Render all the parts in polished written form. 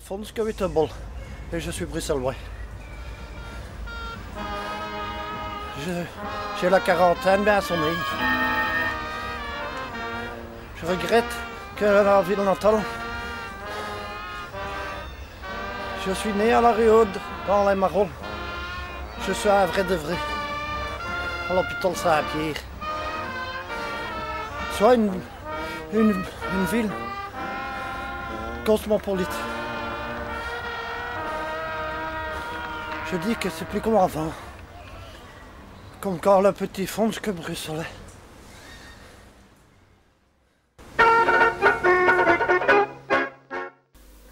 Alphonse Wittebol et je suis bruxellois. J'ai la quarantaine bien sonnée. Je regrette que la ville natale. Je suis né à la Réaude, dans les Marolles. Je suis un vrai de vrai, à l'hôpital Saint-Pierre. Soit une ville cosmopolite. Je dis que c'est plus comme avant, comme quand le petit fonce que Bruxelles.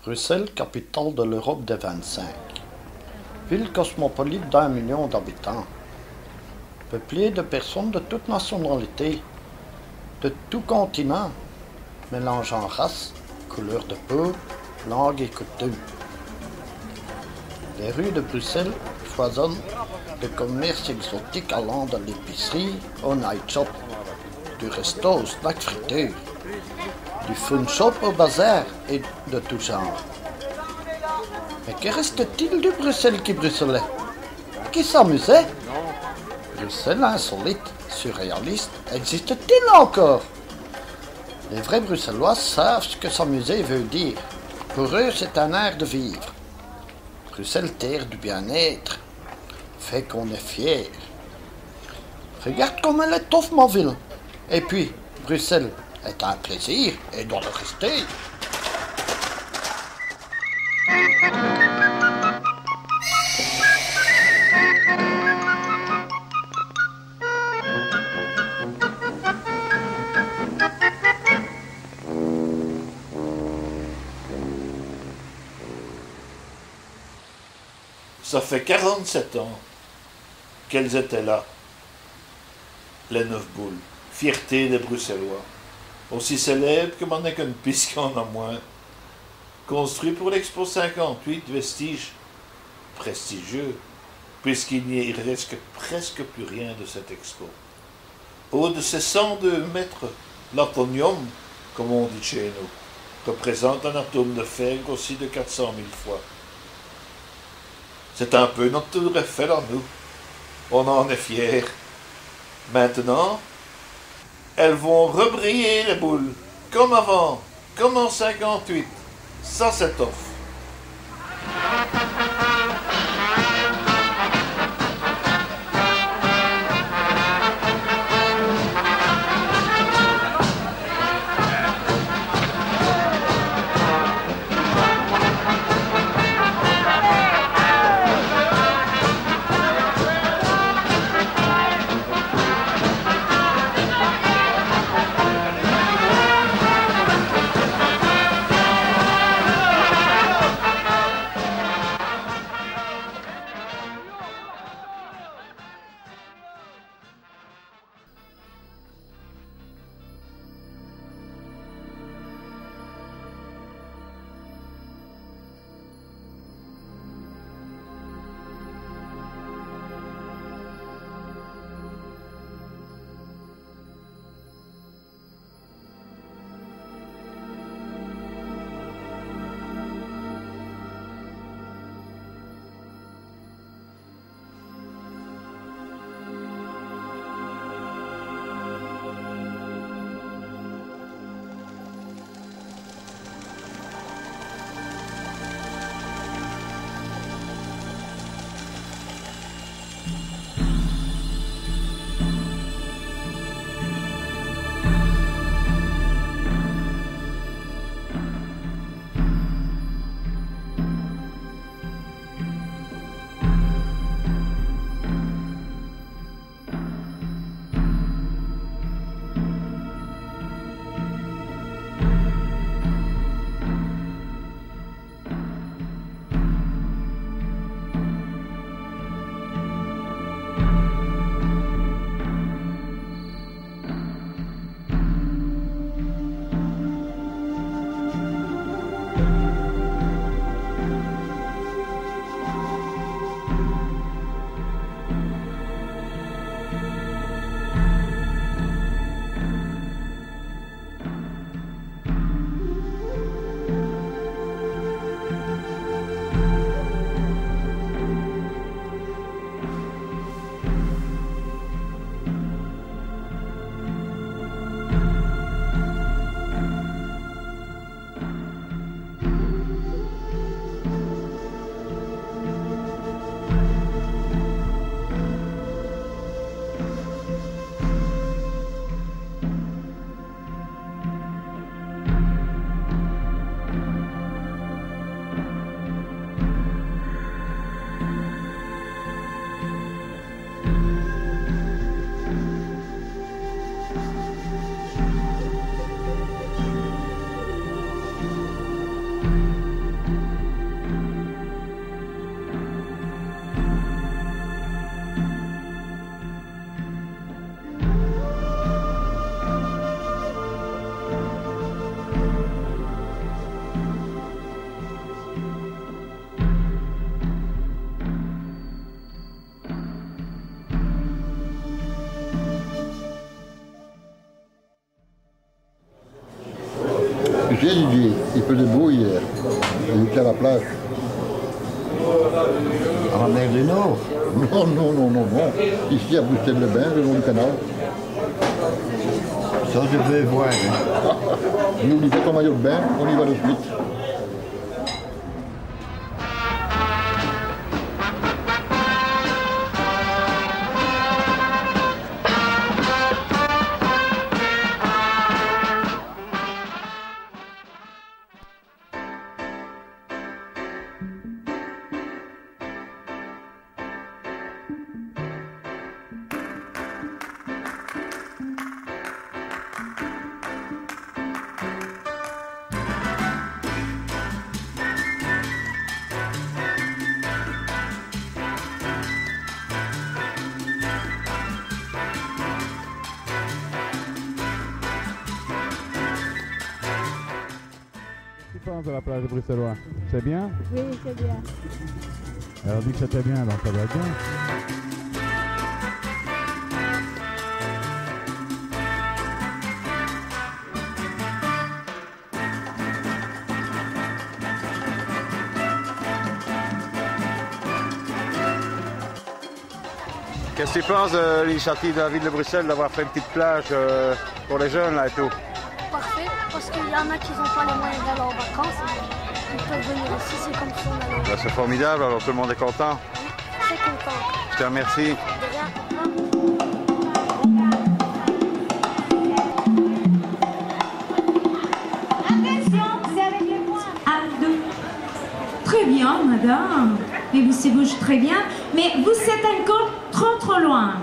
Bruxelles, capitale de l'Europe des 25. Ville cosmopolite d'1 million d'habitants. Peuplée de personnes de toutes nationalités, de tout continent, mélangeant race, couleur de peau, langue et coutumes. Les rues de Bruxelles foisonnent de commerces exotiques allant de l'épicerie au night shop, du resto au snack friture, du fun shop au bazar et de tout genre. Mais que reste-t-il du Bruxelles qui bruxelait? Qui s'amusait? Bruxelles insolite, surréaliste, existe-t-il encore? Les vrais Bruxellois savent ce que s'amuser veut dire. Pour eux, c'est un air de vivre. Bruxelles, terre du bien-être, fait qu'on est fier. Regarde comme elle est tough, ma ville. Et puis, Bruxelles est un plaisir et doit le rester. Ça fait 47 ans qu'elles étaient là, les 9 boules, fierté des Bruxellois, aussi célèbre que Manneken puisqu'on a moins. Construit pour l'Expo 58, vestige prestigieux, puisqu'il n'y reste presque plus rien de cette expo. Haut de ses 102 mètres, l'atonium, comme on dit chez nous, représente un atome de fer grossi de 400 000 fois. C'est un peu notre tour Eiffel à nous. On en est fiers. Maintenant, elles vont rebriller les boules, comme avant, comme en 58. Ça, c'est off. sais, il faisait beau hier. Il était à la plage. À la mer du Nord. Non, non, non, non, non. Ici à Bruxelles-les-Bains, le long du canal. Ça, je veux voir. Hein. N'oublie pas ton maillot de bain, on y va de suite. Qu'est-ce que tu penses de la plage de Bruxellois? C'est bien? Oui, c'est bien. Elle a dit que c'était bien, donc ça doit être bien. Qu'est-ce que tu penses de l'initiative de la ville de Bruxelles d'avoir fait une petite plage pour les jeunes là et tout? Parfait, parce qu'il y en a qui n'ont pas les moyens d'aller en vacances. Ils peuvent venir ici, c'est comme si on allait. Bah, c'est formidable, alors tout le monde est content. Très content. Je te remercie. De rien. Attention, c'est avec les poings. 1, 2. Très bien, madame. Mais vous se bouge très bien. Mais vous êtes encore trop loin.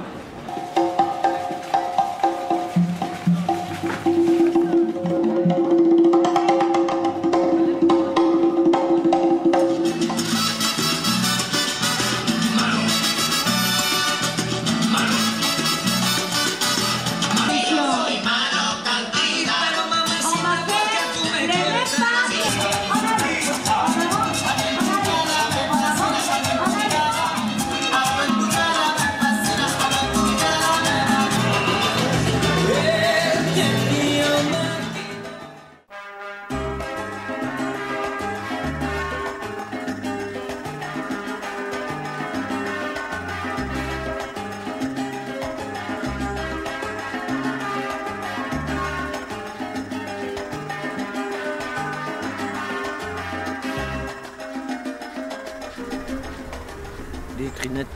Les trinettes.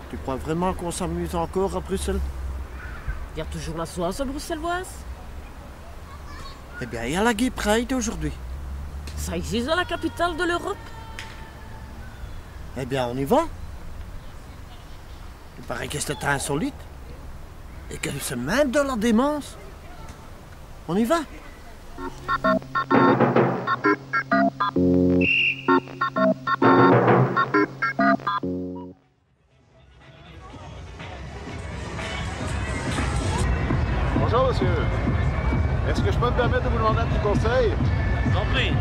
Tu crois vraiment qu'on s'amuse encore à Bruxelles? Il y a toujours la sauce bruxelloise. Eh bien, il y a la Gay Pride aujourd'hui. Ça existe dans la capitale de l'Europe. Eh bien, on y va. Il paraît que c'est insolite. Et que c'est même de la démence. On y va. Bonjour monsieur. Est-ce que je peux me permettre de vous demander un petit conseil? J'en prie.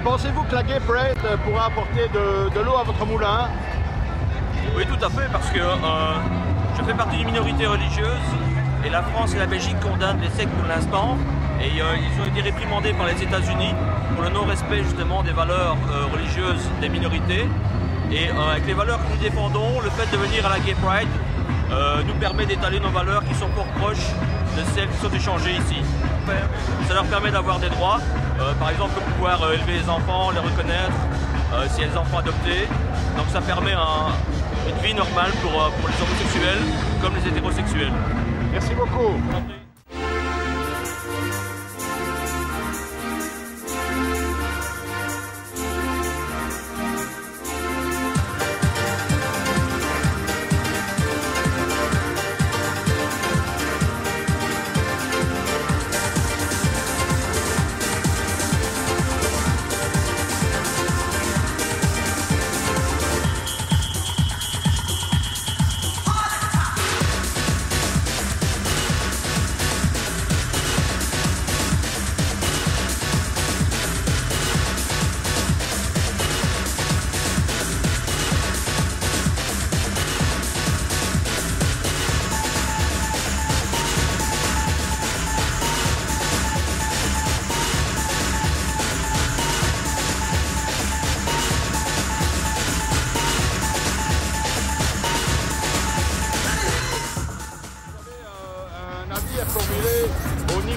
Pensez-vous que la Gay Pride pourra apporter de l'eau à votre moulin? Oui, tout à fait, parce que je fais partie d'une minorité religieuse et la France et la Belgique condamnent les sectes pour l'instant et ils ont été réprimandés par les États-Unis pour le non-respect justement des valeurs religieuses des minorités. Et avec les valeurs que nous défendons, le fait de venir à la Gay Pride nous permet d'étaler nos valeurs qui sont fort proches de celles qui sont échangées ici. Ça leur permet d'avoir des droits, par exemple pouvoir élever les enfants, les reconnaître, s'il y a des enfants adoptés. Donc ça permet une vie normale pour les homosexuels comme les hétérosexuels. Merci beaucoup.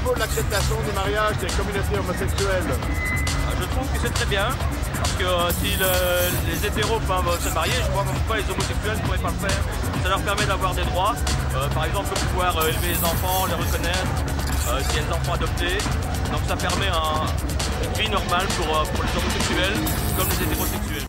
propos de l'acceptation du mariage des communautés homosexuelles? Je trouve que c'est très bien, parce que si les hétéros peuvent se marier, je vois pourquoi les homosexuels ne pourraient pas le faire. Ça leur permet d'avoir des droits, par exemple pouvoir élever les enfants, les reconnaître, s'il y a des enfants adoptés. Donc ça permet une vie normale pour les homosexuels comme les hétérosexuels.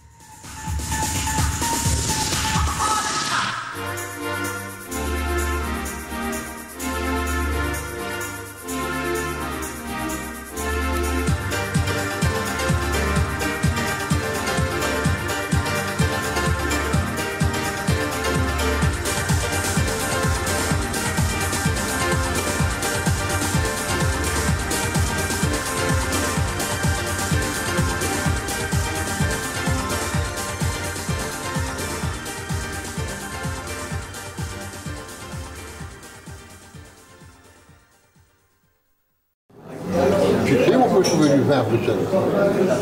Tu sais où on peut trouver du vin à Bruxelles?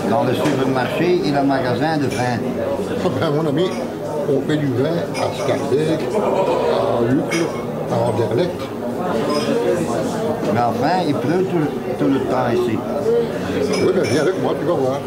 Dans le supermarché et le magasin de vin. Ben, mon ami, on fait du vin à Scarbeck, à Lucle, à Anderlecht. Mais enfin, il pleut tout le temps ici. Oui, ben viens avec moi, tu vas voir.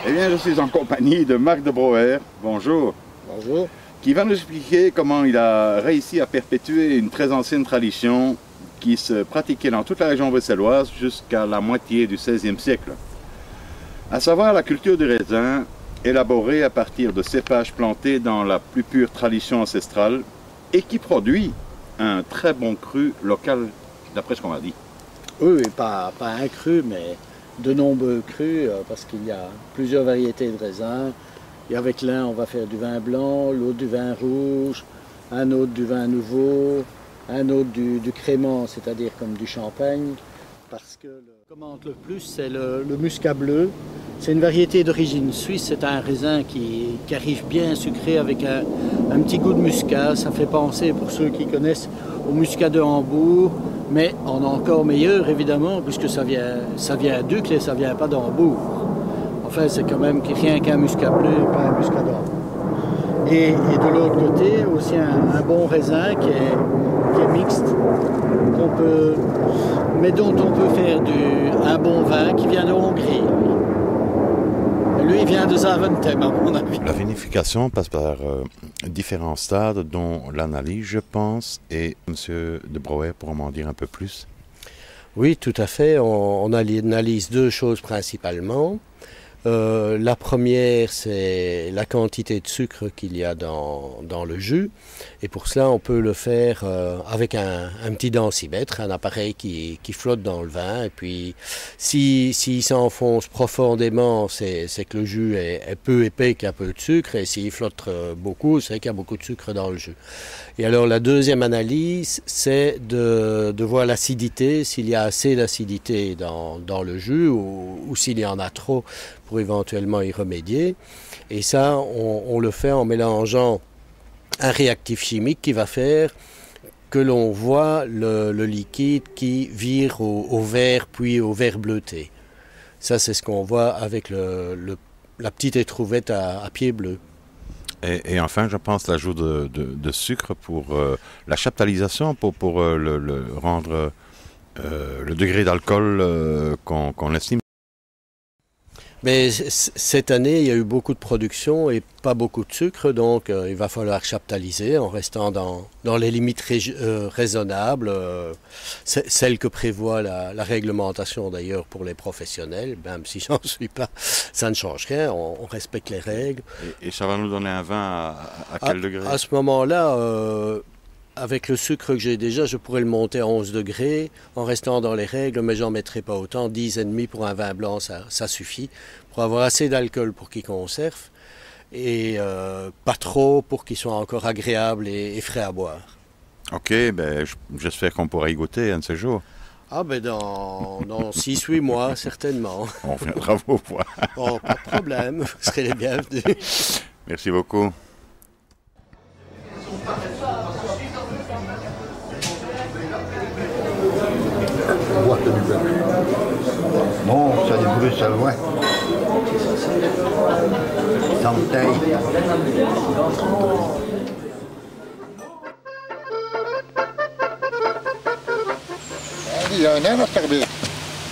Eh bien, je suis en compagnie de Marc de Brouwer. Bonjour. Bonjour. Qui va nous expliquer comment il a réussi à perpétuer une très ancienne tradition qui se pratiquait dans toute la région bruxelloise jusqu'à la moitié du XVIe siècle. À savoir la culture du raisin, élaborée à partir de cépages plantés dans la plus pure tradition ancestrale et qui produit un très bon cru local, d'après ce qu'on m'a dit. Oui, pas un cru, mais de nombreux crus, parce qu'il y a plusieurs variétés de raisins. Et avec l'un, on va faire du vin blanc, l'autre du vin rouge, un autre du vin nouveau, un autre du crément, c'est-à-dire comme du champagne. Parce que le commande le plus, c'est le muscat bleu. C'est une variété d'origine suisse, c'est un raisin qui arrive bien sucré avec un petit goût de muscat. Ça fait penser, pour ceux qui connaissent, au muscat de Hambourg, mais en encore meilleur évidemment, puisque ça vient d'Ucle et ça vient pas d'Hambourg. Enfin, c'est quand même rien qu'un muscat bleu, pas un muscat d'Hambourg. Et de l'autre côté, aussi un bon raisin qui est mixte, mais dont on peut faire un bon vin qui vient de Hongrie. Lui, il vient de Zaventem, à mon avis. La vinification passe par différents stades, dont l'analyse, je pense, et M. de Brouwer pourra m'en dire un peu plus. Oui, tout à fait. On analyse deux choses principalement. La première, c'est la quantité de sucre qu'il y a dans le jus. Et pour cela, on peut le faire avec un petit densimètre, un appareil qui flotte dans le vin. Et puis, s'il s'enfonce profondément, c'est que le jus est peu épais, qu'il y a peu de sucre. Et s'il flotte beaucoup, c'est qu'il y a beaucoup de sucre dans le jus. Et alors, la deuxième analyse, c'est de voir l'acidité, s'il y a assez d'acidité dans le jus ou s'il y en a trop, pour éventuellement y remédier. Et ça, on le fait en mélangeant un réactif chimique qui va faire que l'on voit le liquide qui vire au vert puis au vert bleuté. Ça, c'est ce qu'on voit avec la petite étrouvette à pied bleu. Et enfin, je pense l'ajout de sucre pour la chaptalisation, pour le rendre le degré d'alcool qu'on estime. Mais cette année, il y a eu beaucoup de production et pas beaucoup de sucre, donc il va falloir chaptaliser en restant dans les limites raisonnables, celles que prévoit la réglementation d'ailleurs pour les professionnels, même si j'en suis pas, ça ne change rien, on respecte les règles. Et ça va nous donner un vin à quel degré? À ce moment-là, avec le sucre que j'ai déjà, je pourrais le monter à 11 degrés en restant dans les règles, mais j'en mettrai pas autant. 10,5 pour un vin blanc, ça suffit pour avoir assez d'alcool pour qu'il conserve et pas trop pour qu'il soit encore agréable et frais à boire. Ok, ben, j'espère qu'on pourra y goûter un de ces jours. Ah ben dans 6-8 mois, certainement. On viendra vous voir. Oh, pas de problème, vous serez les bienvenus. Merci beaucoup. Bon, c'est des bruxellois. Santé. Die zijn hè, dat gebeurt.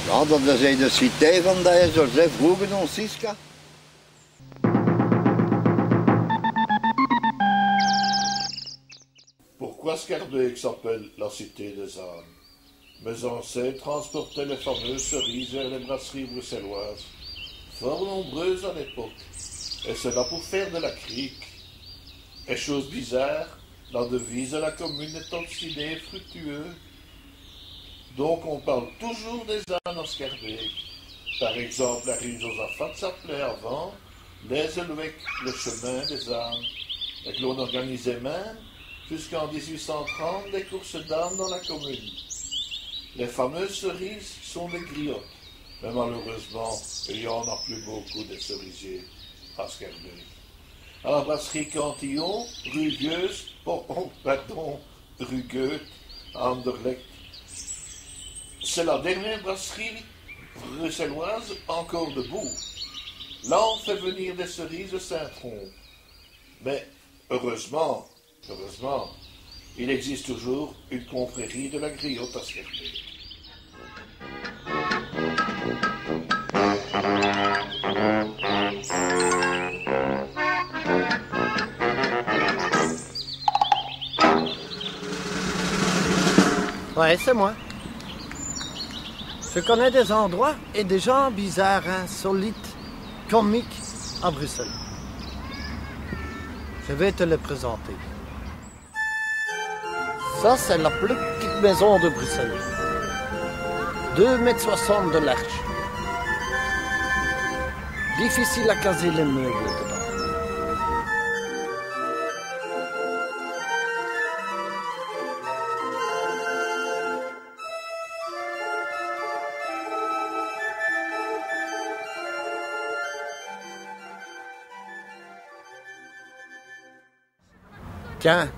Ja, dat is de cité van de Joseph Rougenon Siska. Pourquoi Scarbeck s'appelle la cité des ânes? Mes ancêtres transportaient les fameuses cerises vers les brasseries bruxelloises, fort nombreuses à l'époque, et cela pour faire de la crique. Et chose bizarre, la devise de la commune est obstinée et fructueux. Donc on parle toujours des ânes à Scarbeck. Par exemple, la rue Josaphat s'appelait avant les Elouec, le chemin des ânes, et que l'on organisait même, jusqu'en 1830, des courses d'ânes dans la commune. Les fameuses cerises sont des griottes, mais malheureusement, il n'y en a plus beaucoup de cerisiers à Scarbeck. À la brasserie Cantillon, rue Vieuze, rue Goethe, à Anderlecht. C'est la dernière brasserie bruxelloise encore debout. Là, on fait venir des cerises de Saint-Tron. Mais heureusement, il existe toujours une confrérie de la griotte à Scarbeck. Ouais, c'est moi. Je connais des endroits et des gens bizarres, insolites, comiques à Bruxelles. Je vais te les présenter. Ça, c'est la plus petite maison de Bruxelles. 2,60 m de large. Difficile à caser les meubles dedans. Tiens,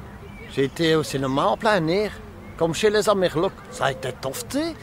j'ai été au cinéma en plein air, comme chez les Amerlocs. Ça a été tofté.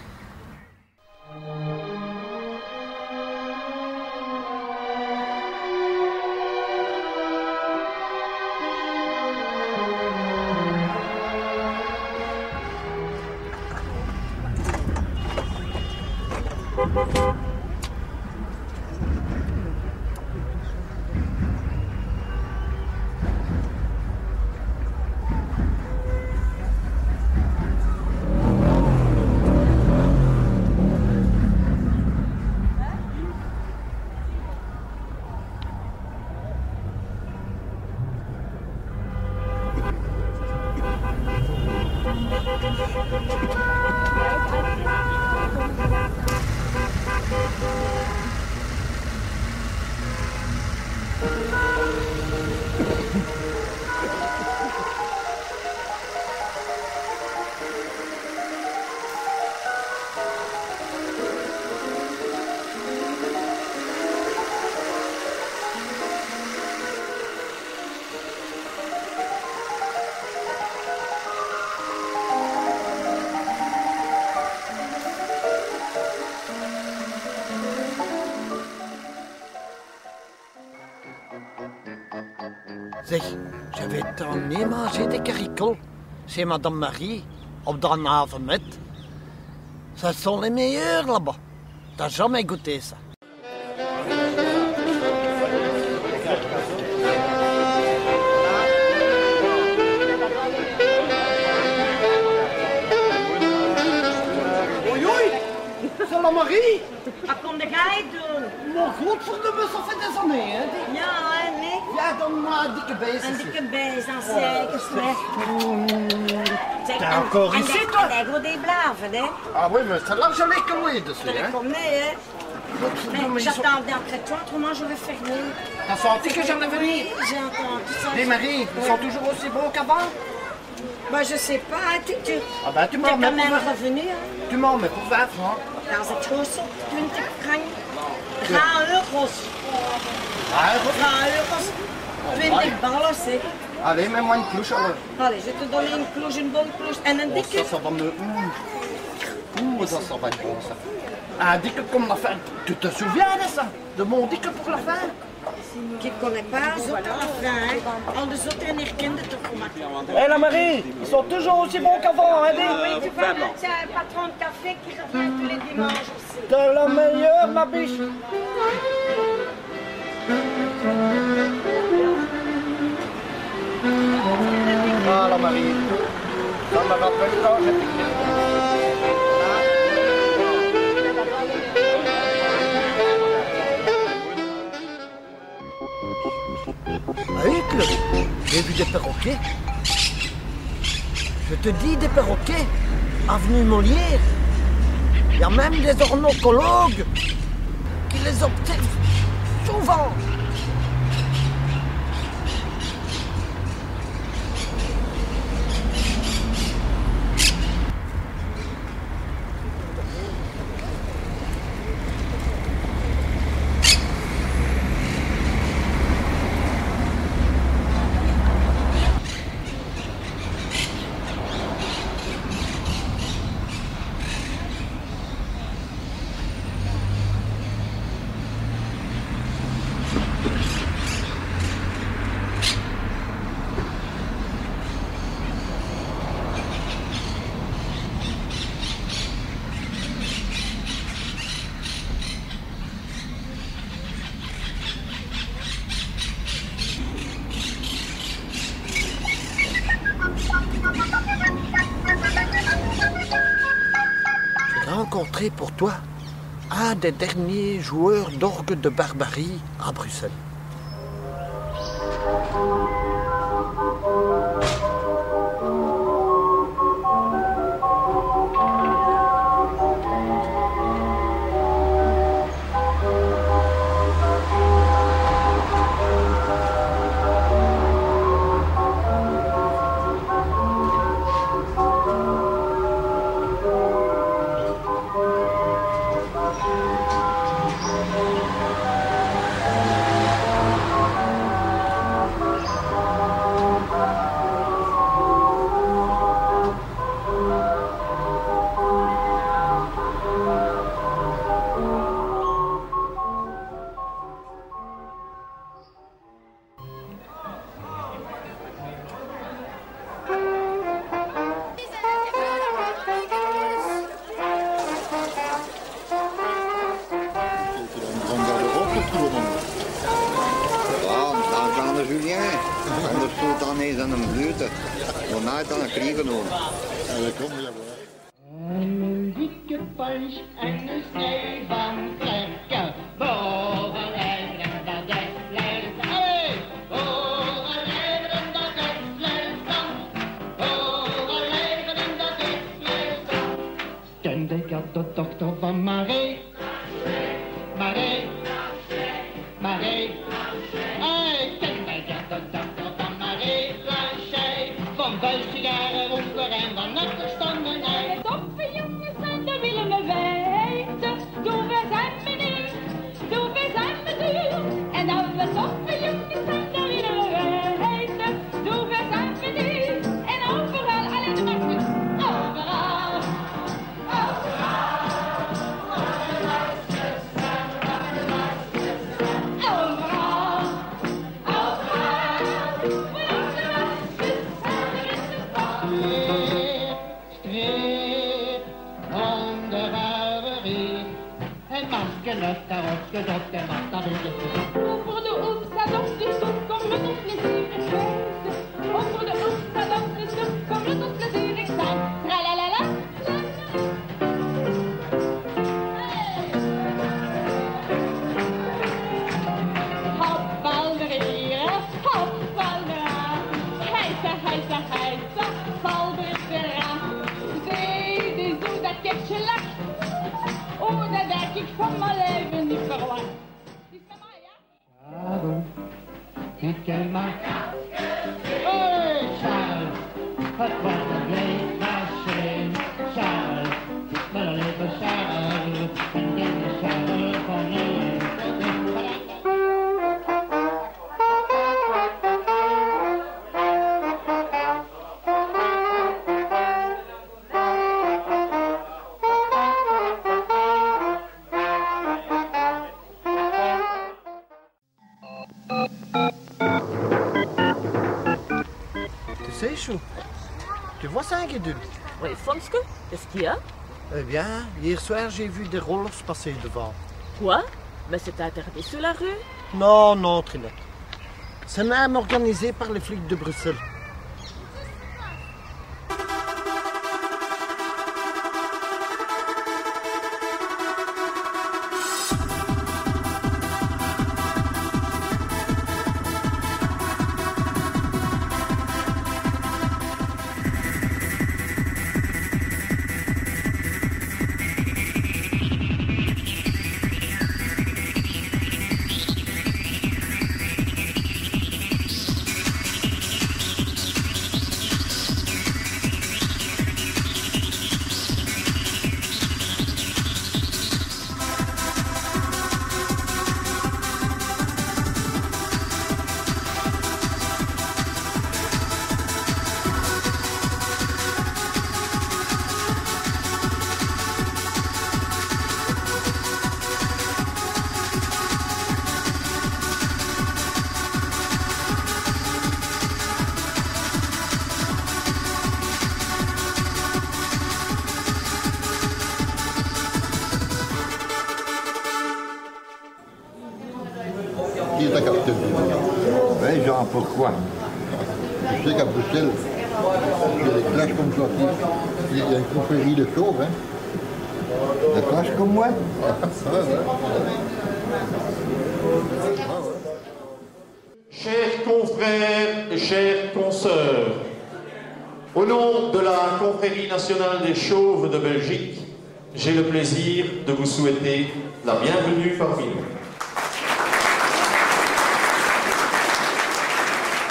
Zeg, je vais t'emmener manger des caricoles chez Madame Marie, op de Havenmet. Ça sont les meilleurs là-bas. T'as jamais goûté ça. Oei, oei, c'est la Marie. Wat kom jij doen? Maar godverdomme, ça fait des années, hè? Ja, hè, nee. Ja, dan maar een dikke beest. Een dikke beest, dan zeker slecht. T'es encore ici, toi? En ik wil die blaven, hè? Ah oui, mais celle-là, je l'ai commandée dessus, Je hein? les connais, hein? Mais j'attendais après toi, autrement je vais fermer. T'as senti que j'allais venir? J'ai entendu ça. Les maris, ils sont toujours aussi beaux qu'avant? Ben, je sais pas, tu Ah ben, tu m'en t'es mets quand même pour 20. revenu, hein? Tu m'en mets pour 20 francs. Als het goed zo, 20 frank. 3 euro's. 20 ballen, zeg. Allez, mets-moi une cloche alors. Allez, je te donne une cloche, une bonne cloche. En een dikke. Ça va me... Ouh, ça va être bon, ça. Un dique comme la fin. Tu te souviens de ça? De mon dique pour la fin? Je ne connais pas zo à la fin. Al de zotten herkende toch gemakkelijk. Hé, la Marie, ils sont toujours aussi bons qu'avant, hein, Oui, tu vois, c'est un patron de café qui revient tous les dimanches aussi. T'es la meilleure, ma biche. Ah, la Marie, ça me rappelle quand j'étais... À Uccle, j'ai vu des perroquets. Je te dis des perroquets, avenue Molière. Il y a même des ornithologues qui les observent souvent. J'ai rencontré pour toi un des derniers joueurs d'orgue de Barbarie à Bruxelles. Julien, anders stoot dan eens aan een blute. Vanuit aan een krieg genomen. En dat komt weer wel. Een dikke punch en een snee van trekken. Boven lijven dat het blijft. Hey! Boven lijven dat het blijft dan. Boven lijven dat het blijft dan. Kende ik had de dochter van Marie. Marie. Marie. Van vuilsigaren, roeper en van achterstanden uit. Toffe jongens en dat willen we weten. Doe we zijn we niet, doe we zijn we duur. En dat we toffe jongens en dat willen we weten. Doe we zijn we niet. En overal, alleen de makkelijk. Overal, overal. Overal, lucht daarop gedrukt en wat dat is het. Over de hoek staat op de stoep, kom met ons plezierig feesten. Over de hoek staat op de stoep, kom met ons plezierig zijn. Tralalala. Hop, Valderia, hop, Valdera. Heisa, heisa, heisa, Valdera. Zee, die zo dat kipje lacht. Oh, dat denk ik van mijn leven niet verwacht. Is met mij, ja? Charles, ik ken maar. Hey, Charles, het was een bleek machine. Charles, mijn lieve Charles, en deze Charles van nu. Tu vois ça, Guédule? Oui, Fonske, qu'est-ce qu'il y a? Eh bien, hier soir, j'ai vu des rollers passer devant. Quoi? Mais c'est interdit sur la rue? Non, non, Trinette. C'est même organisé par les flics de Bruxelles. Qui est ta capitaine? Oui, Jean, pourquoi? Tu sais qu'à Bruxelles, il y a des clashs comme toi. Il y a une confrérie de chauves, hein? Des clashs comme moi? Chers confrères et chères consoeurs, au nom de la Confrérie nationale des chauves de Belgique, j'ai le plaisir de vous souhaiter la bienvenue parmi nous.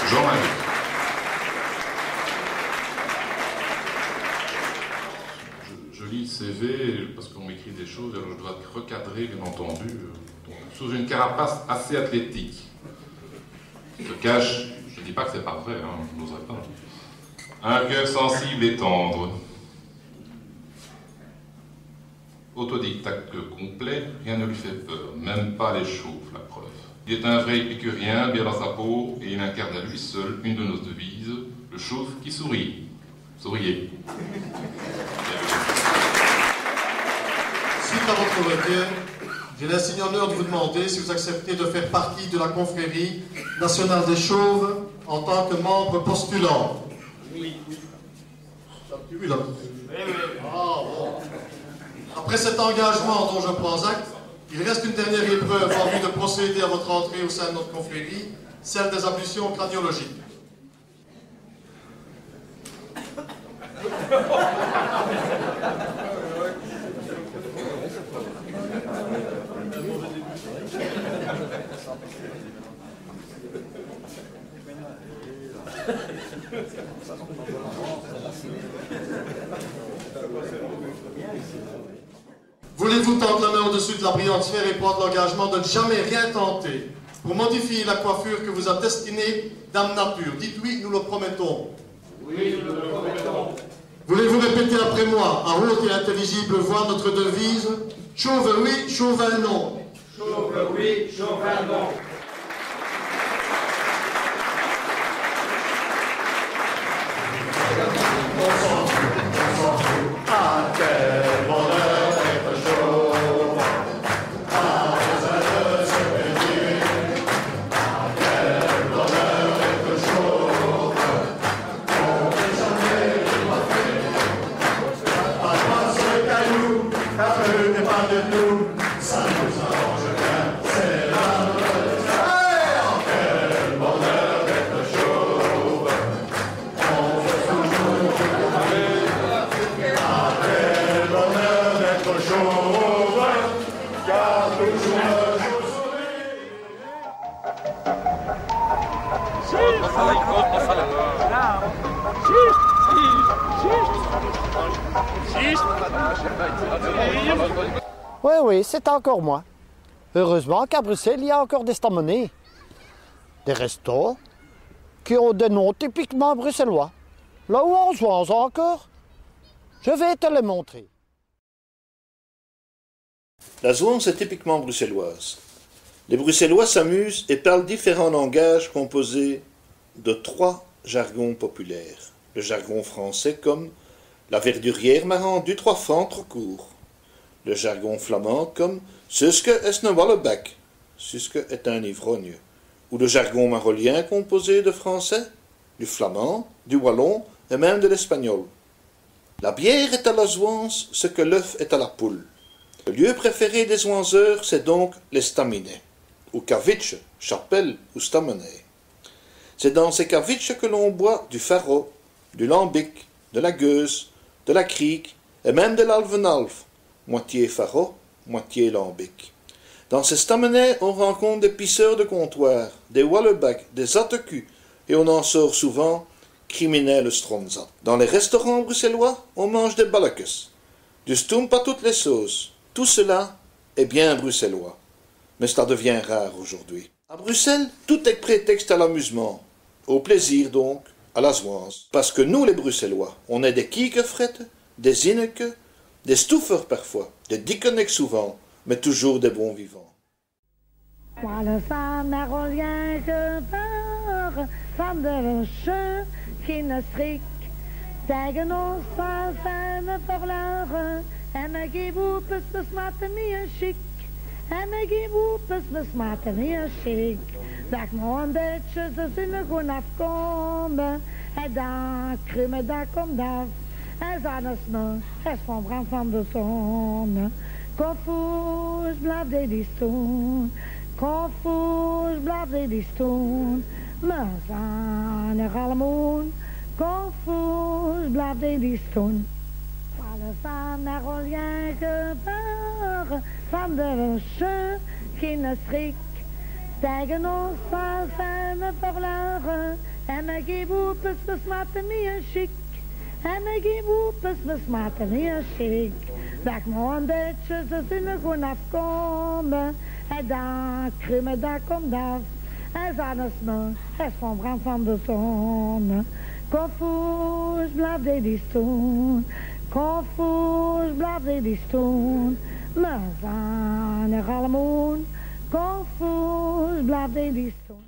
Jean-Marie. Je lis le CV parce qu'on m'écrit des choses, alors je dois recadrer, bien entendu, sous une carapace assez athlétique. Se cache, je ne dis pas que c'est pas vrai, hein, je n'oserais pas. Un cœur sensible et tendre. Autodidacte complet, rien ne lui fait peur, même pas les chauves, la preuve. Il est un vrai épicurien, bien dans sa peau, et il incarne à lui seul une de nos devises, le chauve qui sourit. Souriez. Suite à votre requête, j'ai l'insigne honneur de vous demander si vous acceptez de faire partie de la Confrérie nationale des chauves en tant que membre postulant. Oui. Oui, là. Ah, bon. Après cet engagement dont je prends acte, il reste une dernière épreuve en vue de procéder à votre entrée au sein de notre confrérie, celle des ablutions craniologiques. Voulez-vous tendre la main au-dessus de la brillante sphère et prendre l'engagement de ne jamais rien tenter pour modifier la coiffure que vous a destinée Dame Nature? Dites oui, nous le promettons. Oui, nous le promettons. Voulez-vous répéter après moi, à haute et intelligible voix, notre devise? Chauve oui, chauvin non. Chauve oui, chauvin non. Ah, quel bonheur d'être chauve. Ah, de se pédir. Ah, quel bonheur d'être chauve. On n'est jamais coiffé. Pas ce caillou, un peu n'est pas de tout. Ça nous arrange bien, c'est la quel bonheur d'être chauve. On veut toujours quel bonheur d'être chauve, car toujours le Oui, oui, c'est encore moi. Heureusement qu'à Bruxelles, il y a encore des stamenés. Des restos qui ont des noms typiquement bruxellois. Là où on se voit encore, je vais te les montrer. La Zouance est typiquement bruxelloise. Les Bruxellois s'amusent et parlent différents langages composés de 3 jargons populaires. Le jargon français comme « la verdurière m'a rendu 3 francs trop court ». Le jargon flamand comme « Suske est een Wallebek ». Suske est un ivrogne. Ou le jargon marolien composé de français, du flamand, du wallon et même de l'espagnol. La bière est à la Zouance ce que l'œuf est à la poule. Le lieu préféré des Zouanseurs, c'est donc l'estaminet, ou kavitche, chapelle ou stamenet. C'est dans ces kavitches que l'on boit du faro, du lambic, de la gueuse, de la crique et même de l'alvenalf, moitié faro, moitié lambic. Dans ces stamenets, on rencontre des pisseurs de comptoir, des wallebaks, des atecus, et on en sort souvent criminels stronzat. Dans les restaurants bruxellois, on mange des balkes, du stump à toutes les sauces. Tout cela est bien bruxellois, mais cela devient rare aujourd'hui. À Bruxelles, tout est prétexte à l'amusement, au plaisir donc, à la Zouance. Parce que nous les Bruxellois, on est des kiekefrettes, des zinneke, des stoeffers parfois, des dikkenek souvent, mais toujours des bons vivants. Moi le van Marolien geboren, van de roche qui ne strikt tegen ons van fijne verloren. En ik geef op, het smaakt meer chic. En ik geef op, het smaakt meer chic. Dat me een beetje zo zinnig gewoon afkomen. En dan krumme, dat komt af. En zannes nog, het van brand van de zon. Confus blijft die stoel. Confus blijft die stoel. Maar zijn er allemaal. Confus blijft die stoel. Alle van Marolien geboren, van de roche geen schrik. Tegen ons van zijn we verloren. En ik geef op, het smaakt meer chic. En ik geef op, het smaakt meer chic. Dat me een beetje zo zinnig gewoon afkomen. En dan krumme, dat komt af. En zannes nog, het van brand van de zon. Confus blijft die stoel. Confus blijft die stoel. Maar zijn er allemaal. Confus blijft die stoel.